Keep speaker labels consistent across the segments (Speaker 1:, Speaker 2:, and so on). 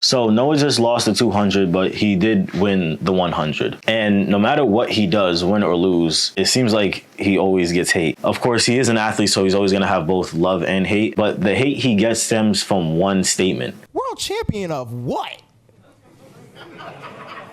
Speaker 1: So Noah just lost the 200, but he did win the 100. And no matter what he does, win or lose, it seems like he always gets hate. Of course, he is an athlete, so he's always going to have both love and hate. But the hate he gets stems from one statement.
Speaker 2: World champion of what?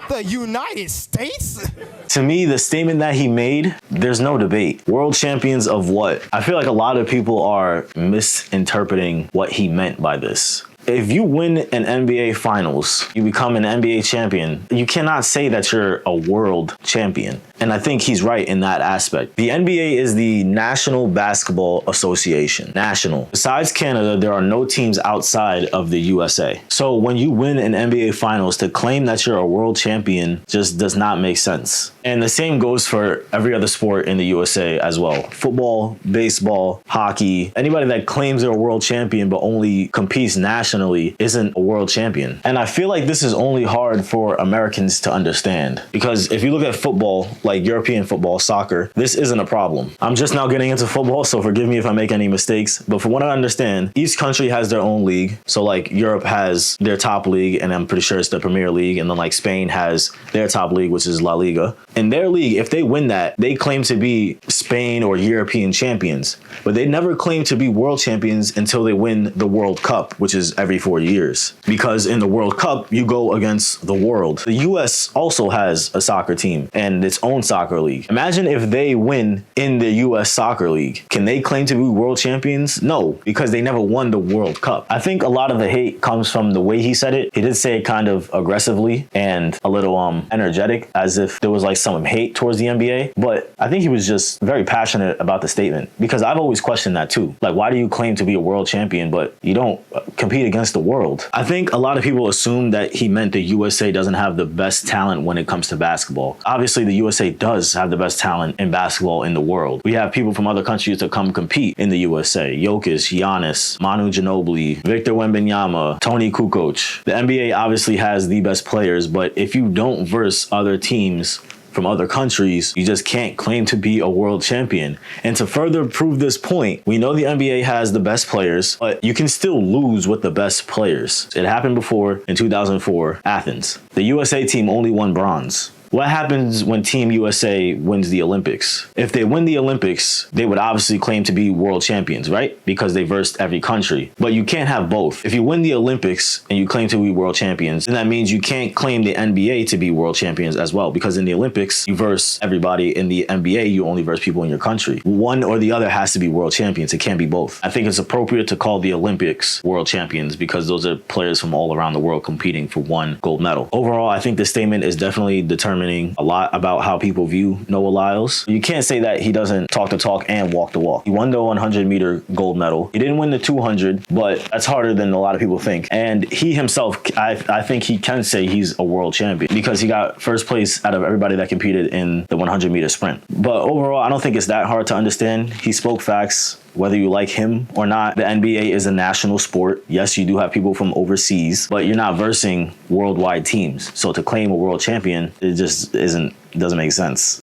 Speaker 2: The United States?
Speaker 1: To me, the statement that he made, there's no debate. World champions of what? I feel like a lot of people are misinterpreting what he meant by this. If you win an NBA finals, you become an NBA champion, you cannot say that you're a world champion. And I think he's right in that aspect. The NBA is the National Basketball Association. National. Besides Canada, there are no teams outside of the USA. So when you win an NBA finals, to claim that you're a world champion just does not make sense. And the same goes for every other sport in the USA as well. Football, baseball, hockey, anybody that claims they're a world champion but only competes nationally isn't a world champion. And I feel like this is only hard for Americans to understand, because if you look at football, like European football, soccer, this isn't a problem. I'm just now getting into football, so forgive me if I make any mistakes. But from what I understand, each country has their own league. So like Europe has their top league, and I'm pretty sure it's the Premier League. And then like Spain has their top league, which is La Liga. In their league, if they win that, they claim to be Spain or European champions. But they never claim to be world champions until they win the World Cup, which is every 4 years. Because in the World Cup, you go against the world. The US also has a soccer team and its own soccer league. Imagine if they win in the US soccer league. Can they claim to be world champions? No, because they never won the World Cup. I think a lot of the hate comes from the way he said it. He did say it kind of aggressively and a little energetic, as if there was like some hate towards the NBA. But I think he was just very passionate about the statement, because I've always questioned that too. Like, why do you claim to be a world champion, but you don't compete against the world? I think a lot of people assume that he meant the USA doesn't have the best talent when it comes to basketball. Obviously, the USA does have the best talent in basketball in the world. We have people from other countries to come compete in the USA. Jokic, Giannis, Manu Ginobili, Victor Wembanyama, Toni Kukoc. The NBA obviously has the best players, but if you don't verse other teams from other countries, you just can't claim to be a world champion. And to further prove this point, we know the NBA has the best players, but you can still lose with the best players. It happened before in 2004, Athens. The USA team only won bronze. What happens when Team USA wins the Olympics? If they win the Olympics, they would obviously claim to be world champions, right? Because they versed every country. But you can't have both. If you win the Olympics and you claim to be world champions, then that means you can't claim the NBA to be world champions as well. Because in the Olympics, you verse everybody. In the NBA, you only verse people in your country. One or the other has to be world champions. It can't be both. I think it's appropriate to call the Olympics world champions, because those are players from all around the world competing for one gold medal. Overall, I think this statement is definitely determining a lot about how people view Noah Lyles. You can't say that he doesn't talk the talk and walk the walk. He won the 100-meter gold medal. He didn't win the 200, but that's harder than a lot of people think. And he himself, I think he can say he's a world champion, because he got first place out of everybody that competed in the 100-meter sprint. But overall, I don't think it's that hard to understand. He spoke facts. Whether you like him or not, the NBA is a national sport. Yes, you do have people from overseas, but you're not versing worldwide teams. So to claim a world champion, it just doesn't make sense.